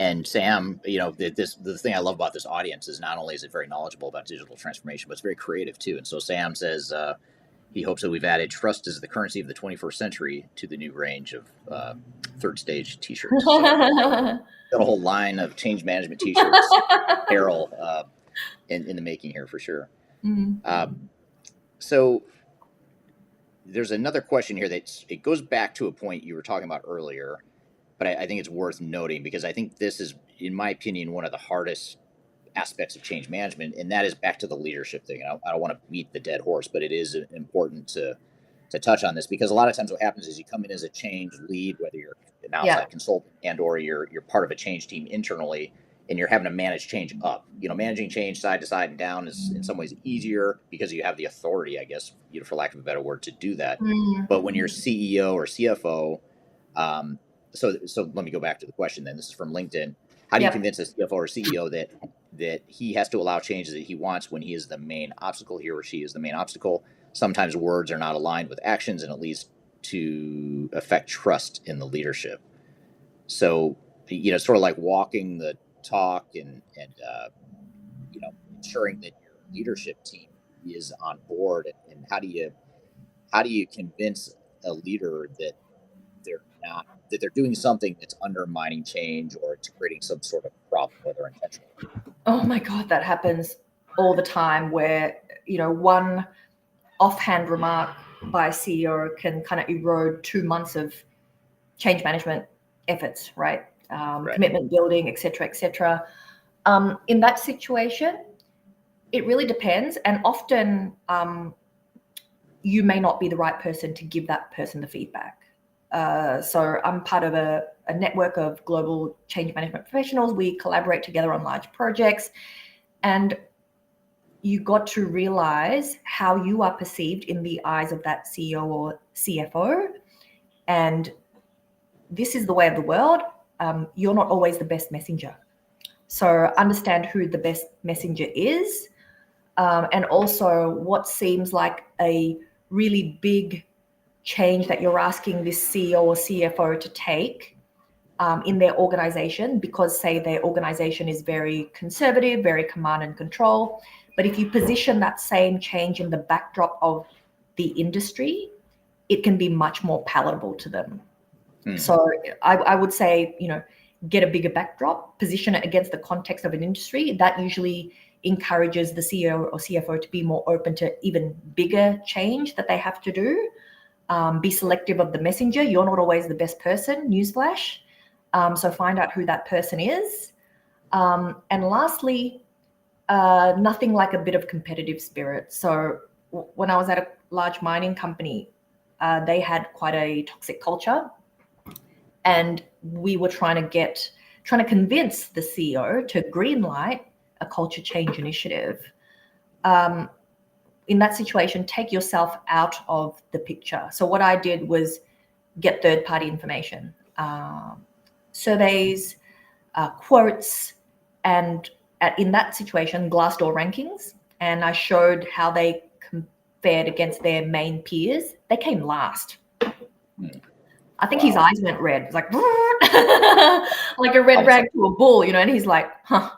A: And Sam, the thing I love about this audience is not only is it very knowledgeable about digital transformation, but it's very creative too. And so Sam says he hopes that we've added "trust is the currency of the 21st century" to the new range of third stage T-shirts. So got a whole line of change management T-shirts, apparel in the making here for sure. So there's another question here it goes back to a point you were talking about earlier, but I think it's worth noting because I think this is, in my opinion, one of the hardest aspects of change management, and that is back to the leadership thing. I don't want to beat the dead horse, but it is important to touch on this because a lot of times what happens is you come in as a change lead, whether you're an outside consultant and or you're part of a change team internally, and you're having to manage change up. Managing change side to side and down is in some ways easier because you have the authority, I guess, for lack of a better word, to do that. But when you're CEO or CFO, so let me go back to the question then. This is from LinkedIn. How do you convince a CFO or CEO that he has to allow changes that he wants when he is the main obstacle, he or she is the main obstacle? Sometimes words are not aligned with actions, and it leads to affect trust in the leadership. So, sort of like walking the talk and ensuring that your leadership team is on board. And how do you convince a leader that they're doing something that's undermining change or it's creating some sort of problem, whether intentional?
B: Oh my God, that happens all the time where, one offhand remark by a CEO can kind of erode 2 months of change management efforts, right? Commitment building, et cetera, et cetera. In that situation, it really depends. And often you may not be the right person to give that person the feedback. So I'm part of a network of global change management professionals. We collaborate together on large projects, and you got to realize how you are perceived in the eyes of that CEO or CFO. And this is the way of the world. You're not always the best messenger. So understand who the best messenger is, and also what seems like a really big change that you're asking this CEO or CFO to take in their organization, because say their organization is very conservative, very command and control. But if you position that same change in the backdrop of the industry, it can be much more palatable to them. So I would say, get a bigger backdrop, position it against the context of an industry. That usually encourages the CEO or CFO to be more open to even bigger change that they have to do. Be selective of the messenger. You're not always the best person, newsflash. So find out who that person is. And lastly, nothing like a bit of competitive spirit. So when I was at a large mining company, they had quite a toxic culture. And we were trying to convince the CEO to greenlight a culture change initiative. In that situation, take yourself out of the picture. So what I did was get third-party information, surveys, quotes, and in that situation, Glassdoor rankings. And I showed how they compared against their main peers. They came last. I think his eyes went red. It was like, like a red rag to a bull, and he's like, huh.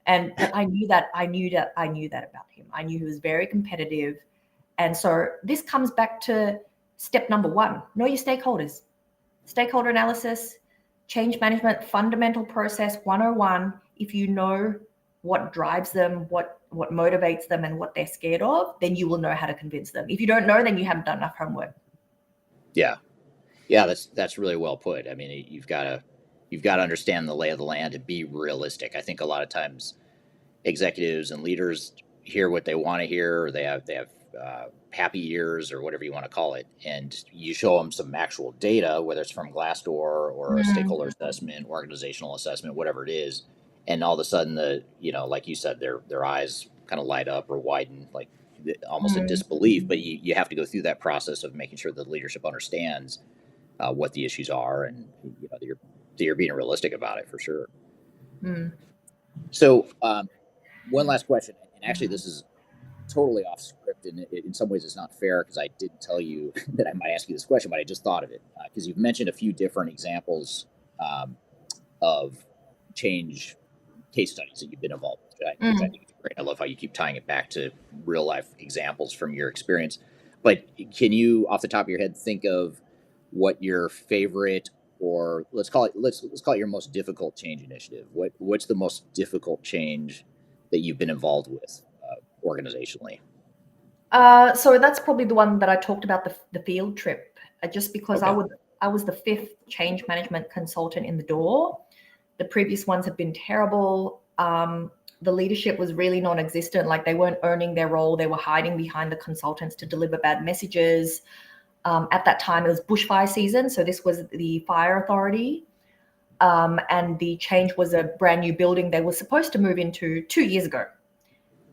B: And I knew that about him. I knew he was very competitive. And so this comes back to step number 1, know your stakeholders. Stakeholder analysis, change management, fundamental process 101. If you know what drives them, what motivates them and what they're scared of, then you will know how to convince them. If you don't know, then you haven't done enough homework.
A: Yeah, that's really well put. I mean, you've got to understand the lay of the land and be realistic. I think a lot of times executives and leaders hear what they want to hear, or they have happy ears or whatever you want to call it, and you show them some actual data, whether it's from Glassdoor or a stakeholder assessment, organizational assessment, whatever it is, and all of a sudden like you said, their eyes kind of light up or widen, like almost a disbelief. But you have to go through that process of making sure the leadership understands what the issues are, and that you're being realistic about it for sure. So one last question, and actually this is totally off script, and in some ways it's not fair because I didn't tell you that I might ask you this question, but I just thought of it because you've mentioned a few different examples of change case studies that you've been involved with, which I think is great. I love how you keep tying it back to real life examples from your experience. But can you, off the top of your head, think of what your favorite, or let's call it your most difficult change initiative? What's the most difficult change that you've been involved with organizationally?
B: So that's probably the one that I talked about, the field trip, just because
A: Okay.
B: I was the fifth change management consultant in the door. The previous ones have been terrible. The leadership was really non-existent. Like, they weren't owning their role. They were hiding behind the consultants to deliver bad messages. At that time, it was bushfire season. So this was the fire authority. And the change was a brand new building they were supposed to move into 2 years ago.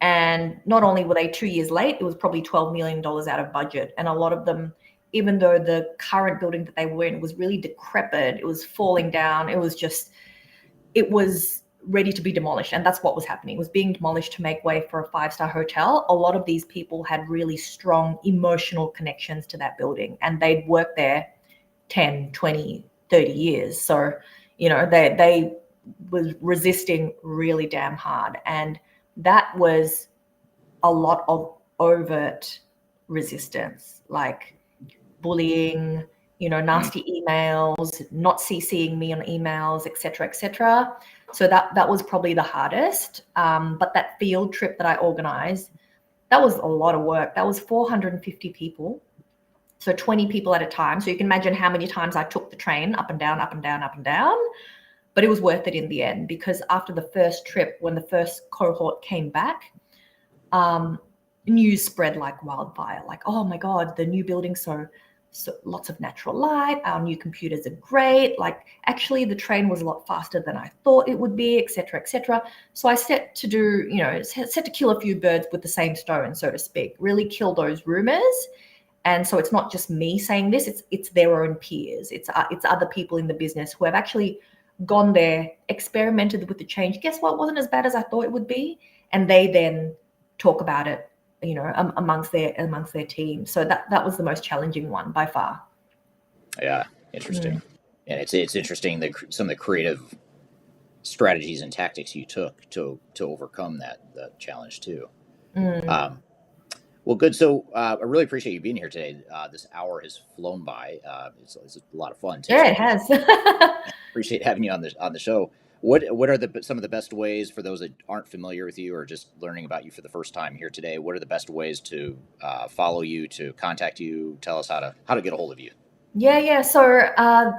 B: And not only were they 2 years late, it was probably $12 million out of budget. And a lot of them, even though the current building that they were in was really decrepit, it was falling down, it was ready to be demolished. And that's what was happening. It was being demolished to make way for a 5-star hotel. A lot of these people had really strong emotional connections to that building, and they'd worked there 10, 20, 30 years. So, they was resisting really damn hard. And that was a lot of overt resistance, like bullying, nasty emails, not CCing me on emails, etc., etc. So that was probably the hardest. But that field trip that I organized, that was a lot of work. That was 450 people. So 20 people at a time. So you can imagine how many times I took the train up and down, up and down, up and down. But it was worth it in the end, because after the first trip, when the first cohort came back, news spread like wildfire. Like, oh my God, the new building, so lots of natural light. Our new computers are great. Like, actually, the train was a lot faster than I thought it would be, etc., etc. So I set to kill a few birds with the same stone, so to speak. Really kill those rumors. And so it's not just me saying this; it's their own peers. It's other people in the business who have actually gone there, experimented with the change. Guess what? It wasn't as bad as I thought it would be, and they then talk about it, amongst their team. So that was the most challenging one by far.
A: Yeah, interesting. And it's interesting that some of the creative strategies and tactics you took to overcome that challenge too. Um, well, good. So I really appreciate you being here today. This hour has flown by. It's a lot of fun too.
B: Yeah,
A: So
B: it has.
A: appreciate having you on the show. What are some of the best ways for those that aren't familiar with you or just learning about you for the first time here today? What are the best ways to follow you, to contact you? Tell us how to get a hold of you.
B: Yeah. So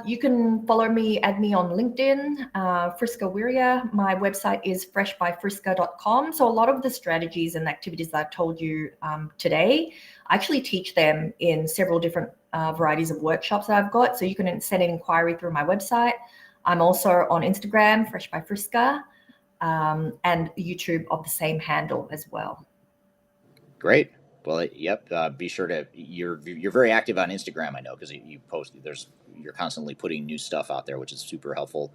B: you can follow me, add me on LinkedIn, Friska Wirya. My website is freshbyfriska.com. So a lot of the strategies and activities that I've told you today, I actually teach them in several different varieties of workshops that I've got. So you can send an inquiry through my website. I'm also on Instagram, Fresh by Friska, and YouTube of the same handle as well.
A: Great. Well, yep. Be sure to you're very active on Instagram. I know because you post. You're constantly putting new stuff out there, which is super helpful.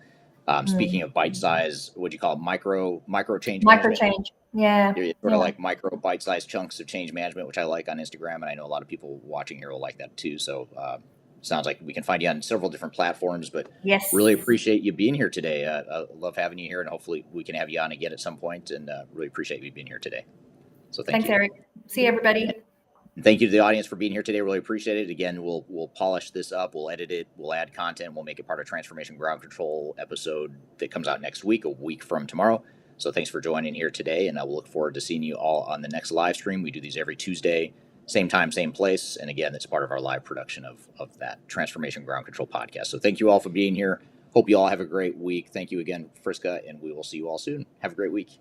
A: Speaking of bite size, what do you call it? Micro change
B: Micro
A: management.
B: change. Yeah.
A: You're sort of like micro bite sized chunks of change management, which I like on Instagram, and I know a lot of people watching here will like that too. So sounds like we can find you on several different platforms. But
B: Yes.
A: really appreciate you being here today. I love having you here, and hopefully we can have you on again at some point. And really appreciate you being here today. So thank
B: Thanks,
A: you.
B: Eric. See everybody.
A: And thank you to the audience for being here today. Really appreciate it. Again, we'll polish this up. We'll edit it. We'll add content. We'll make it part of Transformation Ground Control episode that comes out next week, a week from tomorrow. So thanks for joining here today, and I will look forward to seeing you all on the next live stream. We do these every Tuesday, same time, same place. And again, it's part of our live production of that Transformation Ground Control podcast. So thank you all for being here. Hope you all have a great week. Thank you again, Friska, and we will see you all soon. Have a great week.